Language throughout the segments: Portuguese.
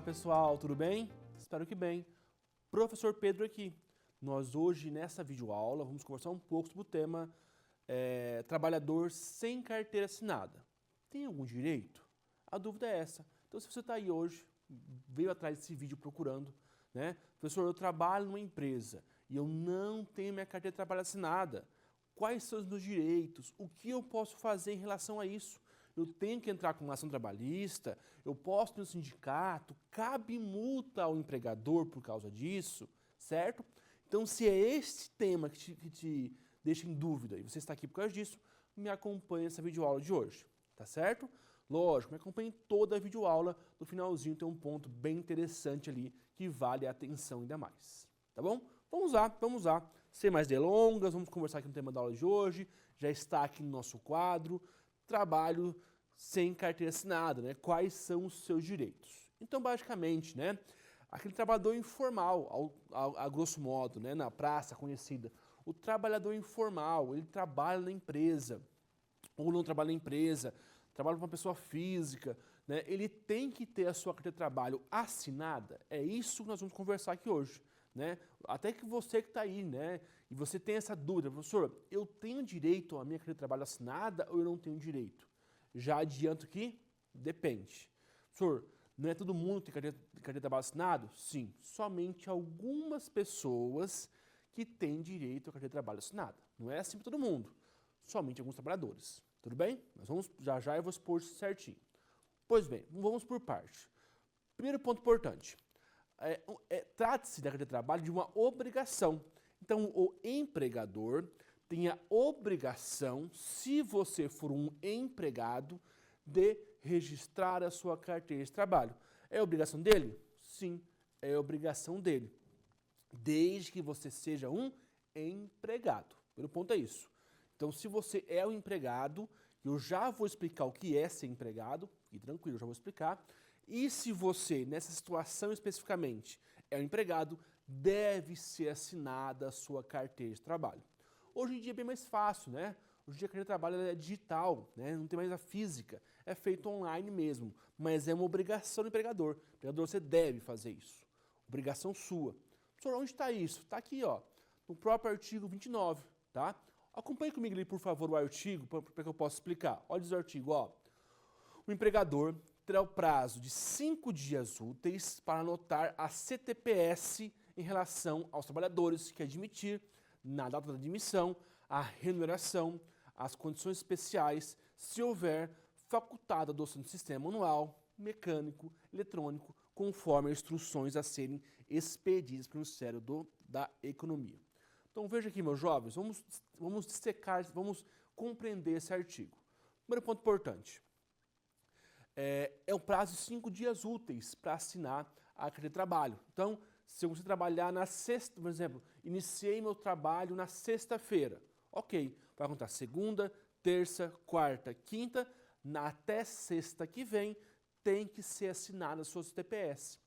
pessoal, tudo bem? Espero que bem. Professor Pedro aqui. Nós hoje, nessa videoaula, vamos conversar um pouco sobre o tema trabalhador sem carteira assinada. Tem algum direito? A dúvida é essa. Então, se você está aí hoje, veio atrás desse vídeo procurando, né? Professor, eu trabalho numa empresa e eu não tenho minha carteira de trabalho assinada. Quais são os meus direitos? O que eu posso fazer em relação a isso? Eu tenho que entrar com uma ação trabalhista? Eu posso ir no sindicato? Cabe multa ao empregador por causa disso? Certo? Então, se é este tema que te deixa em dúvida e você está aqui por causa disso, me acompanhe nessa videoaula de hoje. Tá certo? Lógico, me acompanhe toda a videoaula. No finalzinho tem um ponto bem interessante ali que vale a atenção ainda mais. Tá bom? Vamos lá. Sem mais delongas, vamos conversar aqui no tema da aula de hoje. Já está aqui no nosso quadro. Trabalho sem carteira assinada, né? Quais são os seus direitos? Então, basicamente, né? Aquele trabalhador informal, a grosso modo, né? Na praça conhecida. O trabalhador informal, ele trabalha na empresa, ou não trabalha na empresa, trabalha com uma pessoa física, né? Ele tem que ter a sua carteira de trabalho assinada. É isso que nós vamos conversar aqui hoje. Né? Até que você que está aí, né? E você tem essa dúvida, professor, eu tenho direito à minha carteira de trabalho assinada ou eu não tenho direito? Já adianto que depende. Professor, não é todo mundo que tem carteira de trabalho assinado? Sim, somente algumas pessoas que têm direito à carteira de trabalho assinada. Não é assim para todo mundo, somente alguns trabalhadores. Tudo bem? Nós vamos já eu vou expor isso certinho. Pois bem, vamos por parte. Primeiro ponto importante. Trata-se da carteira de trabalho de uma obrigação. Então, o empregador tem a obrigação, se você for um empregado, de registrar a sua carteira de trabalho. É obrigação dele? Sim, é obrigação dele. Desde que você seja um empregado. O primeiro ponto é isso. Então, se você é um empregado, eu já vou explicar o que é ser empregado, e tranquilo, eu já vou explicar. E se você, nessa situação especificamente, é um empregado, deve ser assinada a sua carteira de trabalho. Hoje em dia é bem mais fácil, né? Hoje em dia a carteira de trabalho é digital, né? Não tem mais a física, é feito online mesmo, mas é uma obrigação do empregador. Empregador, você deve fazer isso. Obrigação sua. Professor, onde está isso? Está aqui, ó, no próprio artigo 29, tá? Acompanhe comigo ali, por favor, o artigo, para que eu possa explicar. Olha o artigo, ó. O empregador terá o prazo de 5 dias úteis para anotar a CTPS em relação aos trabalhadores que admitir, na data da admissão, a remuneração, as condições especiais, se houver facultada a adoção de sistema manual, mecânico, eletrônico, conforme as instruções a serem expedidas pelo Ministério da Economia. Então veja aqui, meus jovens, vamos dissecar, vamos compreender esse artigo. Primeiro ponto importante. É um prazo de 5 dias úteis para assinar a carteira de trabalho. Então, se você trabalhar na sexta, por exemplo, iniciei meu trabalho na sexta-feira, ok, vai contar segunda, terça, quarta, quinta, até sexta que vem, tem que ser assinada a sua CTPS.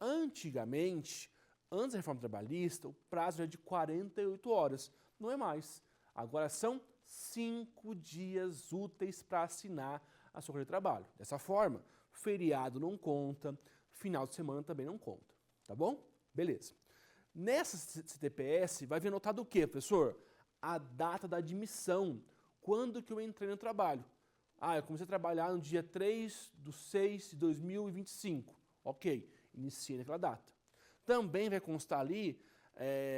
Antigamente, antes da reforma trabalhista, o prazo era de 48 horas, não é mais. Agora são 5 dias úteis para assinar a sua carteira de trabalho. Dessa forma, feriado não conta, final de semana também não conta. Tá bom? Beleza. Nessa CTPS vai vir anotado o quê, professor? A data da admissão. Quando que eu entrei no trabalho? Eu comecei a trabalhar no dia 3/6/2025. Ok, iniciei naquela data. Também vai constar ali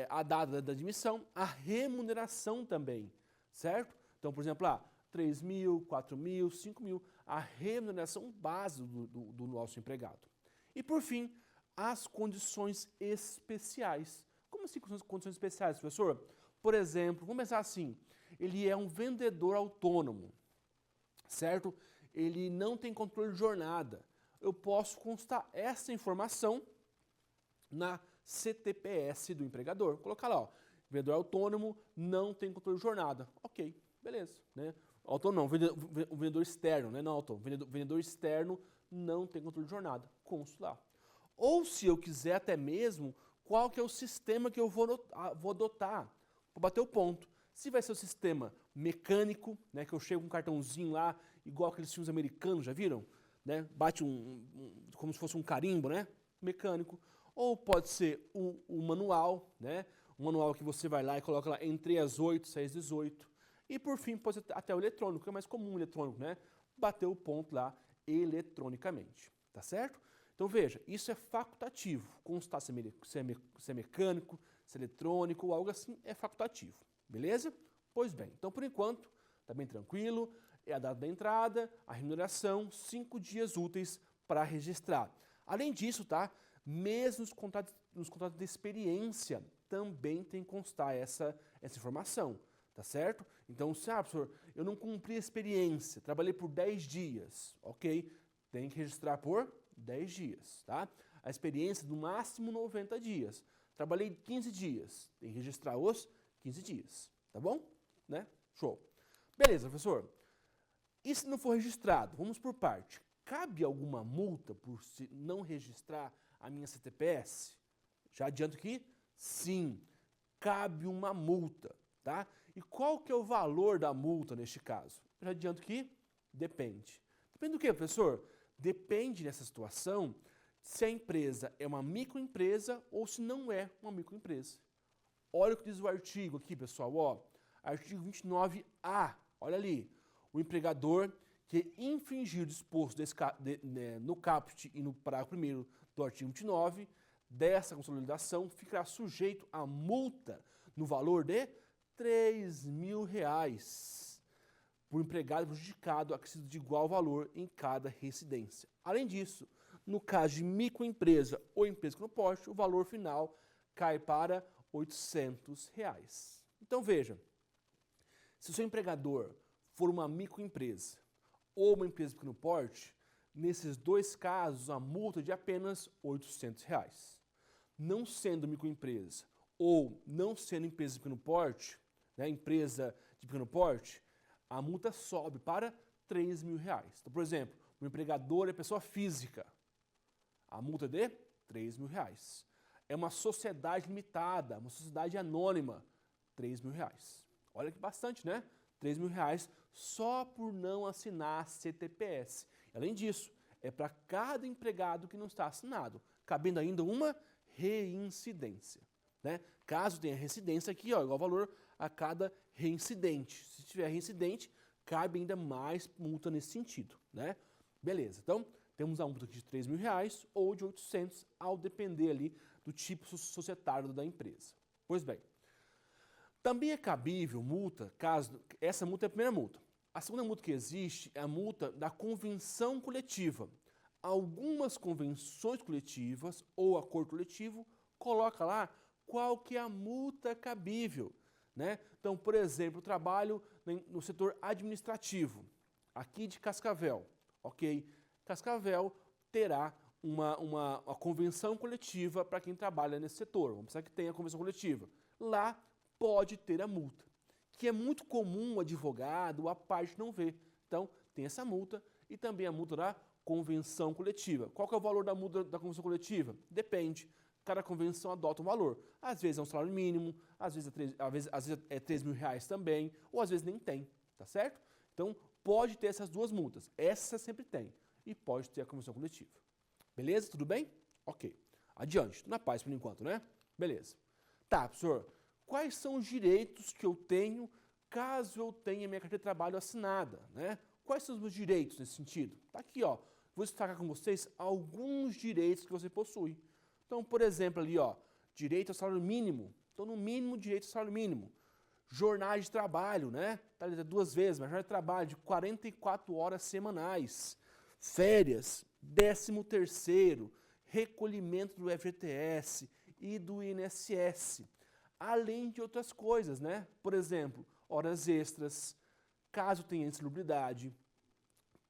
a data da admissão, a remuneração também, certo? Então, por exemplo, 3 mil, 4 mil, 5 mil, a remuneração base do nosso empregado. E, por fim, as condições especiais. Como assim condições especiais, professor? Por exemplo, vamos pensar assim, ele é um vendedor autônomo, certo? Ele não tem controle de jornada. Eu posso constar essa informação na CTPS do empregador. Colocar lá, ó, vendedor autônomo, não tem controle de jornada. Ok, beleza, né? Autônomo não, o vendedor externo, né? Não autônomo, vendedor externo não tem controle de jornada. Consto lá. Ou se eu quiser até mesmo, qual que é o sistema que eu vou adotar para bater o ponto. Se vai ser o sistema mecânico, né, que eu chego com um cartãozinho lá, igual aqueles filmes americanos, já viram? Né? Bate como se fosse um carimbo, né? mecânico, ou pode ser o manual, né? Um manual que você vai lá e coloca lá entre as 8 e as 18. E por fim, pode ser até o eletrônico, que é mais comum o eletrônico, né? Bater o ponto lá eletronicamente, tá certo? Então veja, isso é facultativo. Constar se é mecânico, se é eletrônico ou algo assim, é facultativo, beleza? Pois bem, então por enquanto, tá bem tranquilo, é a data da entrada, a remuneração, 5 dias úteis para registrar. Além disso, tá? Mesmo nos contratos de experiência, também tem que constar essa informação, tá certo? Então, se, professor, eu não cumpri a experiência, trabalhei por 10 dias, ok? Tem que registrar por 10 dias, tá? A experiência, no máximo 90 dias. Trabalhei 15 dias, tem que registrar os 15 dias, tá bom? Né? Show. Beleza, professor. E se não for registrado? Vamos por parte. Cabe alguma multa por se não registrar a minha CTPS? Já adianto que sim, cabe uma multa, tá? E qual que é o valor da multa neste caso? Já adianto que depende. Depende do quê, professor? Depende nessa situação se a empresa é uma microempresa ou se não é uma microempresa. Olha o que diz o artigo aqui, pessoal, ó. Artigo 29A, olha ali. O empregador que infringir o disposto no caput e no parágrafo 1º do artigo 29 dessa consolidação ficará sujeito a multa no valor de R$3.000 por empregado prejudicado acrescido de igual valor em cada residência. Além disso, no caso de microempresa ou empresa com porte, o valor final cai para R$800. Então veja, se o seu empregador for uma microempresa ou uma empresa de pequeno porte, nesses dois casos a multa é de apenas R$800. Não sendo microempresa ou não sendo empresa de pequeno porte, né, empresa de pequeno porte, a multa sobe para R$3.000. Então, por exemplo, o empregador é pessoa física, a multa é de R$3.000. É uma sociedade limitada, uma sociedade anônima, R$3.000. Olha que bastante, né? R$3.000 só por não assinar CTPS. Além disso, é para cada empregado que não está assinado, cabendo ainda uma reincidência, né? Caso tenha reincidência aqui, ó, igual valor a cada reincidente. Se tiver reincidente, cabe ainda mais multa nesse sentido, né? Beleza, então temos a multa aqui de R$3.000 ou de 800, ao depender ali do tipo societário da empresa. Pois bem, também é cabível multa, caso essa multa é a primeira multa. A segunda multa que existe é a multa da convenção coletiva. Algumas convenções coletivas ou acordo coletivo coloca lá qual que é a multa cabível, né? Então, por exemplo, eu trabalho no setor administrativo, aqui de Cascavel, ok? Cascavel terá uma convenção coletiva para quem trabalha nesse setor. Vamos pensar que tem a convenção coletiva. Lá pode ter a multa, que é muito comum o advogado, a parte não ver. Então, tem essa multa e também a multa da convenção coletiva. Qual que é o valor da multa da convenção coletiva? Depende. Cada convenção adota um valor. Às vezes é um salário mínimo, às vezes é R$3.000 também, ou às vezes nem tem, tá certo? Então, pode ter essas duas multas. Essa sempre tem. E pode ter a convenção coletiva. Beleza? Tudo bem? Ok. Adiante. Na paz por enquanto, né? Beleza. Tá, professor. Quais são os direitos que eu tenho caso eu tenha minha carteira de trabalho assinada, né? Quais são os meus direitos nesse sentido? Tá aqui, ó. Vou destacar com vocês alguns direitos que você possui. Então, por exemplo, ali, ó, direito ao salário mínimo. Então, no mínimo, direito ao salário mínimo. Jornada de trabalho, né? Tá ali 2 vezes, mas jornada de trabalho de 44 horas semanais. Férias, 13º, recolhimento do FGTS e do INSS. Além de outras coisas, né? Por exemplo, horas extras, caso tenha insalubridade,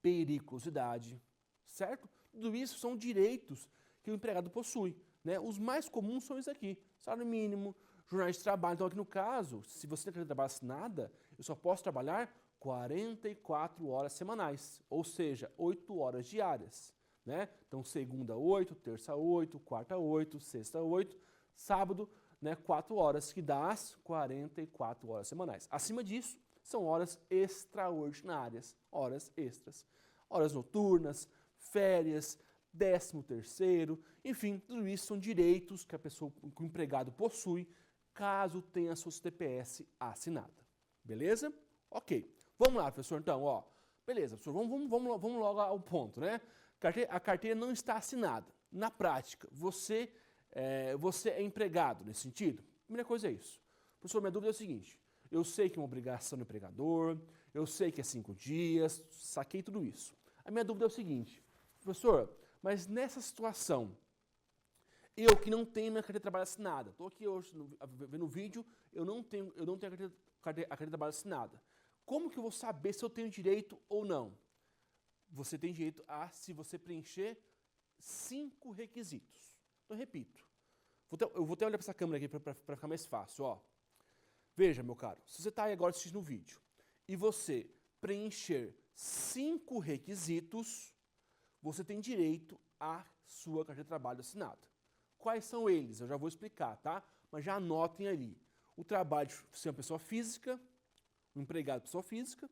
periculosidade, certo? Tudo isso são direitos que o empregado possui, né? Os mais comuns são esses aqui, salário mínimo, jornada de trabalho. Então, aqui no caso, se você tem carteira de trabalho assinada, eu só posso trabalhar 44 horas semanais, ou seja, 8 horas diárias, né? Então, segunda 8, terça 8, quarta 8, sexta 8, sábado, né, 4 horas, que dá as 44 horas semanais. Acima disso, são horas extraordinárias, horas extras. Horas noturnas, férias, 13º, enfim, tudo isso são direitos que que o empregado possui caso tenha a sua CTPS assinada. Beleza? Ok. Vamos lá, professor, então, ó. Beleza, professor, vamos logo ao ponto, né? A carteira não está assinada. Na prática, você é empregado nesse sentido? Primeira coisa é isso. Professor, minha dúvida é o seguinte, eu sei que é uma obrigação do empregador, eu sei que é 5 dias, saquei tudo isso. A minha dúvida é o seguinte, professor, mas nessa situação, eu que não tenho minha carteira de trabalho assinada, estou aqui hoje vendo o vídeo, eu não tenho a carteira de trabalho assinada. Como que eu vou saber se eu tenho direito ou não? Você tem direito se você preencher 5 requisitos. Então, repito. Eu vou até olhar para essa câmera aqui para ficar mais fácil. Ó. Veja, meu caro, se você está aí agora assistindo o vídeo e você preencher 5 requisitos, você tem direito à sua carteira de trabalho assinada. Quais são eles? Eu já vou explicar, tá? Mas já anotem ali. O trabalho de ser uma pessoa física, um empregado pessoa física,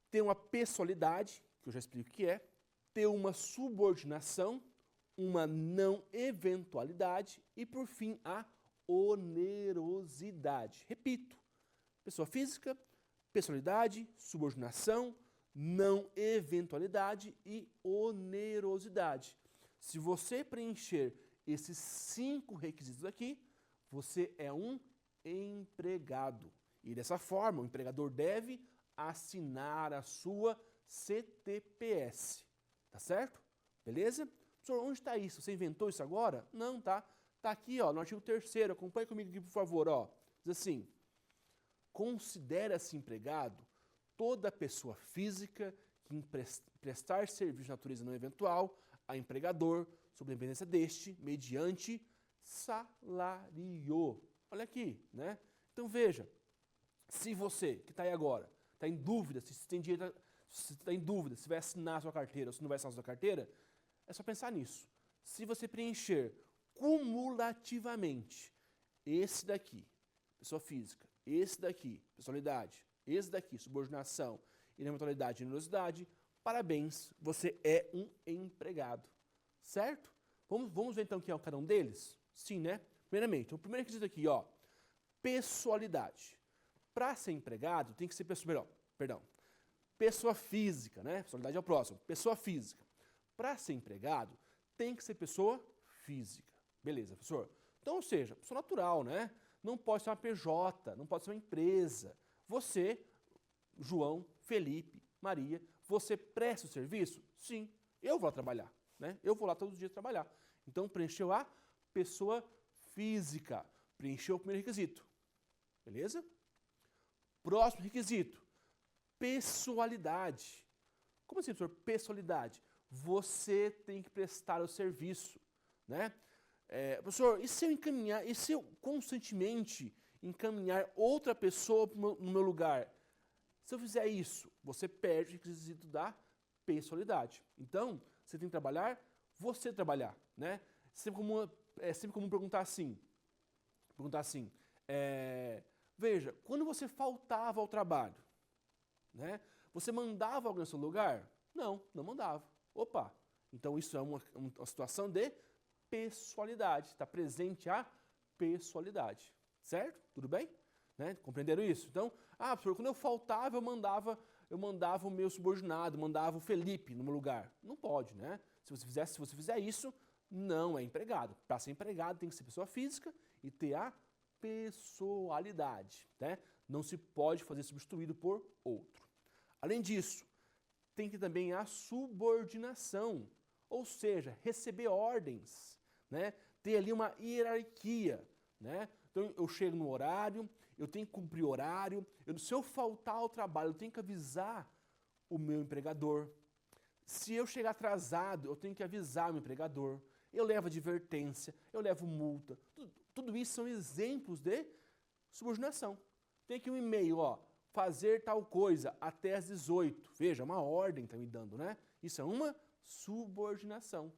ter uma pessoalidade, que eu já explico o que é, ter uma subordinação, uma não eventualidade e, por fim, a onerosidade. Repito, pessoa física, pessoalidade, subordinação, não eventualidade e onerosidade. Se você preencher esses 5 requisitos aqui, você é um empregado. E dessa forma, o empregador deve assinar a sua CTPS. Tá certo? Beleza? Professor, onde está isso? Você inventou isso agora? Não, tá? Está aqui, ó, no artigo 3º. Acompanhe comigo aqui, por favor. Ó. Diz assim, considera-se empregado toda pessoa física que prestar serviço de natureza não eventual a empregador, sob dependência deste, mediante salário. Olha aqui, né? Então veja, se você, que está aí agora, está em dúvida se tem direito, se está em dúvida se vai assinar a sua carteira ou se não vai assinar a sua carteira, é só pensar nisso. Se você preencher cumulativamente esse daqui, pessoa física, esse daqui, personalidade, esse daqui, subordinação, eventualidade e onerosidade, parabéns, você é um empregado. Certo? Vamos ver então o que é cada um deles? Sim, né? Primeiramente, o primeiro requisito aqui, ó, pessoalidade. Para ser empregado, tem que ser pessoa física, né? Personalidade é o próximo. Pessoa física. Para ser empregado, tem que ser pessoa física. Beleza, professor? Então, ou seja, pessoa natural, né? Não pode ser uma PJ, não pode ser uma empresa. Você, João, Felipe, Maria, você presta o serviço? Sim, eu vou lá trabalhar, né? Eu vou lá todos os dias trabalhar. Então, preencheu a pessoa física. Preencheu o primeiro requisito. Beleza? Próximo requisito. Pessoalidade. Como assim, professor? Pessoalidade. Você tem que prestar o serviço, né? Professor, e se eu encaminhar, e se eu constantemente encaminhar outra pessoa no meu lugar? Se eu fizer isso, você perde o requisito da pessoalidade. Então, você tem que trabalhar, né? É sempre comum perguntar assim, veja, quando você faltava ao trabalho, né? Você mandava alguém no seu lugar? Não, não mandava. Opa, então isso é uma situação de pessoalidade, está presente a pessoalidade, certo? Tudo bem? Né? Compreenderam isso? Então, professor, quando eu faltava, eu mandava o meu subordinado, mandava o Felipe no meu lugar. Não pode, né? Se você fizer isso, não é empregado. Para ser empregado, tem que ser pessoa física e ter a pessoalidade, né? Não se pode fazer substituído por outro. Além disso, tem que também a subordinação, ou seja, receber ordens, né? Ter ali uma hierarquia, né? Então, eu chego no horário, eu tenho que cumprir horário, se eu faltar ao trabalho, eu tenho que avisar o meu empregador. Se eu chegar atrasado, eu tenho que avisar o meu empregador. Eu levo advertência, eu levo multa. Tudo isso são exemplos de subordinação. Tem aqui um e-mail, ó, fazer tal coisa até às 18. Veja, uma ordem está me dando, né? Isso é uma subordinação.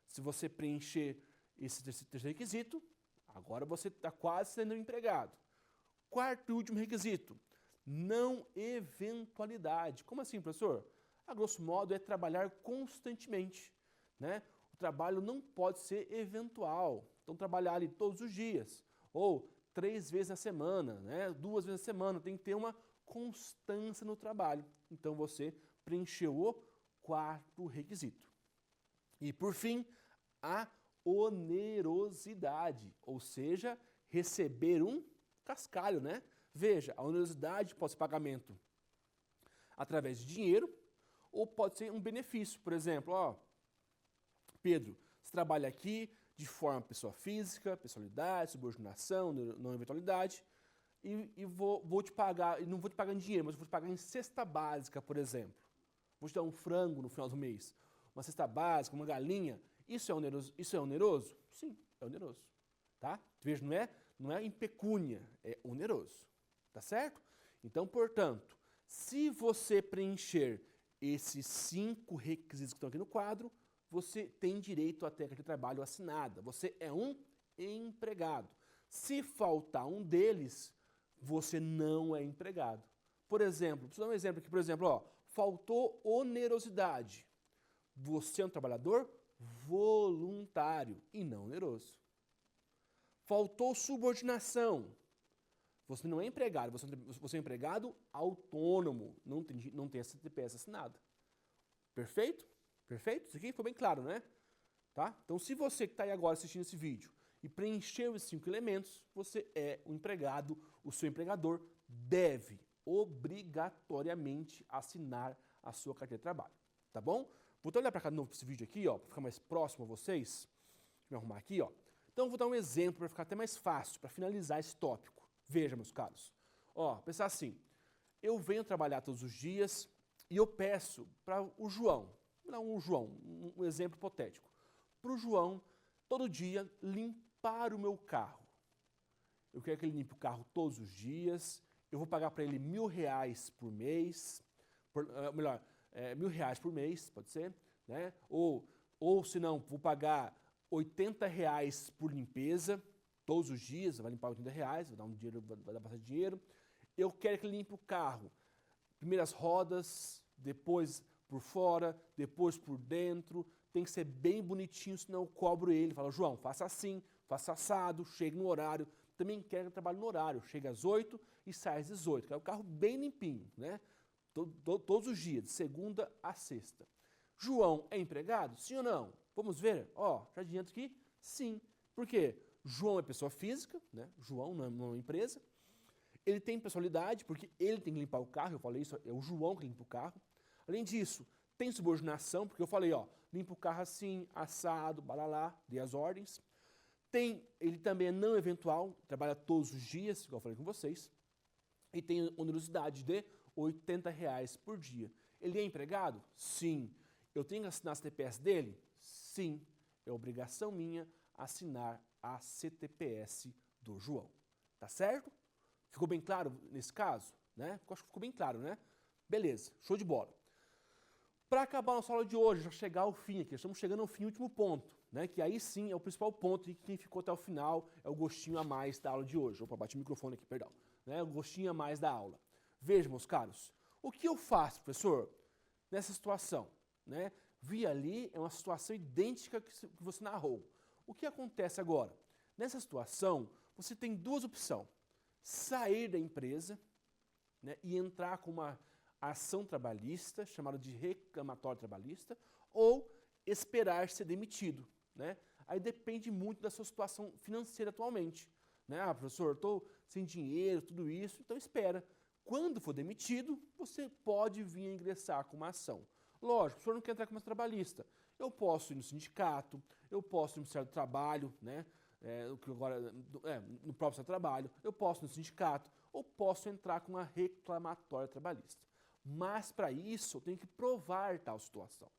Se você preencher esse terceiro requisito, agora você está quase sendo empregado. Quarto e último requisito, não eventualidade. Como assim, professor? A grosso modo é trabalhar constantemente, né? O trabalho não pode ser eventual. Então, trabalhar ali todos os dias, ou 3 vezes na semana, né? 2 vezes na semana, tem que ter uma constância no trabalho. Então, você preencheu o 4º requisito. E, por fim, a onerosidade, ou seja, receber um cascalho, né? Veja, a onerosidade pode ser pagamento através de dinheiro ou pode ser um benefício. Por exemplo, ó, Pedro, você trabalha aqui de forma pessoa física, pessoalidade, subordinação, não eventualidade, e vou te pagar, e não vou te pagar em dinheiro, mas vou te pagar em cesta básica, por exemplo. Vou te dar um frango no final do mês, uma cesta básica, uma galinha. Isso é oneroso? Isso é oneroso? Sim, é oneroso. Tá? Veja, não é em pecúnia, é oneroso. Tá certo? Então, portanto, se você preencher esses 5 requisitos que estão aqui no quadro, você tem direito à carteira de trabalho assinada. Você é um empregado. Se faltar um deles, você não é empregado. Por exemplo, preciso dar um exemplo aqui, por exemplo, ó, faltou onerosidade. Você é um trabalhador voluntário e não oneroso. Faltou subordinação. Você não é empregado, você é um empregado autônomo, não tem essa CTPS assinada. Perfeito? Perfeito? Isso aqui ficou bem claro, né? Tá? Então, se você que está aí agora assistindo esse vídeo e preencheu esses 5 elementos, você é um empregado, o seu empregador deve obrigatoriamente assinar a sua carteira de trabalho. Tá bom? Vou até olhar para cá de novo para esse vídeo aqui, ó, para ficar mais próximo a vocês. Deixa eu me arrumar aqui, ó. Então, eu vou dar um exemplo para ficar até mais fácil, para finalizar esse tópico. Veja, meus caros. Ó, pensar assim, eu venho trabalhar todos os dias e eu peço para o João, um exemplo hipotético, para o João, todo dia, limpar o meu carro. Eu quero que ele limpe o carro todos os dias, eu vou pagar para ele R$1.000 por mês, melhor, R$1.000 por mês, pode ser, né? Ou se não, vou pagar R$80 por limpeza, todos os dias, vai limpar R$80, vai dar um dinheiro, vai dar bastante dinheiro. Eu quero que ele limpe o carro, primeiras rodas, depois por fora, depois por dentro, tem que ser bem bonitinho, senão eu cobro ele. Falo, João, faça assim, faça assado, chegue no horário. Também quero que eu trabalhe no horário, chega às 8 e sai às 18. Quero o carro bem limpinho, né? Todos os dias, de segunda a sexta. João é empregado? Sim ou não? Vamos ver? Ó, já adianto aqui, sim. Por quê? João é pessoa física, né? João não é uma empresa. Ele tem personalidade, porque ele tem que limpar o carro, eu falei isso, é o João que limpa o carro. Além disso, tem subordinação, porque eu falei, ó, limpa o carro assim, assado, balalá, dei as ordens. Ele também é não eventual, trabalha todos os dias, igual eu falei com vocês. E tem onerosidade de R$80 por dia. Ele é empregado? Sim. Eu tenho que assinar a CTPS dele? Sim. É obrigação minha assinar a CTPS do João. Tá certo? Ficou bem claro nesse caso? Né? Acho que ficou bem claro, né? Beleza, show de bola. Para acabar a nossa aula de hoje, já chegar ao fim aqui, estamos chegando ao fim, último ponto, né? Que aí sim é o principal ponto e quem ficou até o final é o gostinho a mais da aula de hoje. Opa, bati o microfone aqui, perdão. Né? O gostinho a mais da aula. Vejam, meus caros, o que eu faço, professor, nessa situação? Né? Vi ali, é uma situação idêntica que você narrou. O que acontece agora? Nessa situação, você tem 2 opções. Sair da empresa, né, e entrar com uma ação trabalhista, chamada de reclamatório trabalhista, ou esperar ser demitido. Né? Aí depende muito da sua situação financeira atualmente. Né? Ah, professor, estou sem dinheiro, tudo isso, então espera. Quando for demitido, você pode vir a ingressar com uma ação. Lógico, o senhor não quer entrar como trabalhista. Eu posso ir no sindicato, eu posso ir no Ministério do Trabalho, né? No próprio trabalho, eu posso ir no sindicato, ou posso entrar com uma reclamatória trabalhista. Mas para isso eu tenho que provar tal situação.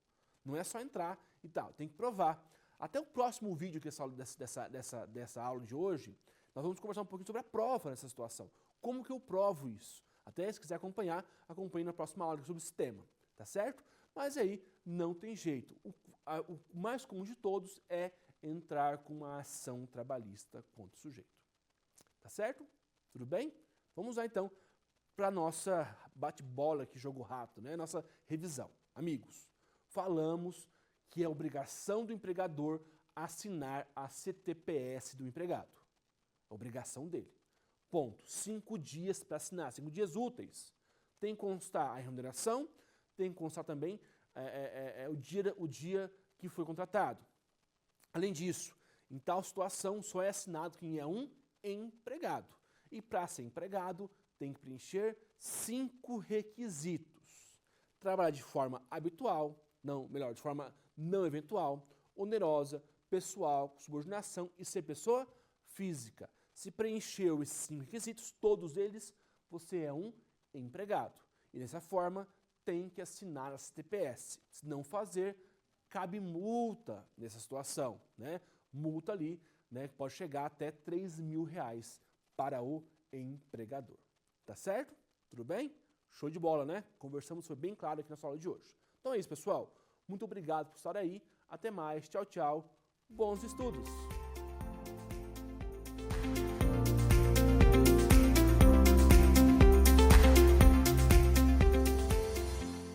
Não é só entrar e tal, tem que provar. Até o próximo vídeo dessa aula de hoje, nós vamos conversar um pouquinho sobre a prova nessa situação. Como que eu provo isso? Até se quiser acompanhar, acompanhe na próxima aula sobre esse tema, tá certo? Mas aí não tem jeito. O mais comum de todos é entrar com uma ação trabalhista contra o sujeito. Tá certo? Tudo bem? Vamos lá então para a nossa bate-bola aqui, jogo rápido, né? Nossa revisão. Amigos, falamos que é a obrigação do empregador assinar a CTPS do empregado. Obrigação dele. Ponto. 5 dias para assinar, 5 dias úteis. Tem que constar a remuneração, tem que constar também o dia que foi contratado. Além disso, em tal situação, só é assinado quem é um empregado. E para ser empregado, tem que preencher 5 requisitos. Trabalhar de forma habitual, de forma não eventual, onerosa, pessoal, subordinação e ser pessoa física. Se preencheu esses 5 requisitos, todos eles, você é um empregado. E dessa forma, tem que assinar a CTPS. Se não fazer, cabe multa nessa situação, né? Multa ali, né, que pode chegar até R$3.000 para o empregador. Tá certo? Tudo bem? Show de bola, né? Conversamos, foi bem claro aqui na sua aula de hoje. Então é isso, pessoal. Muito obrigado por estar aí. Até mais. Tchau, tchau. Bons estudos!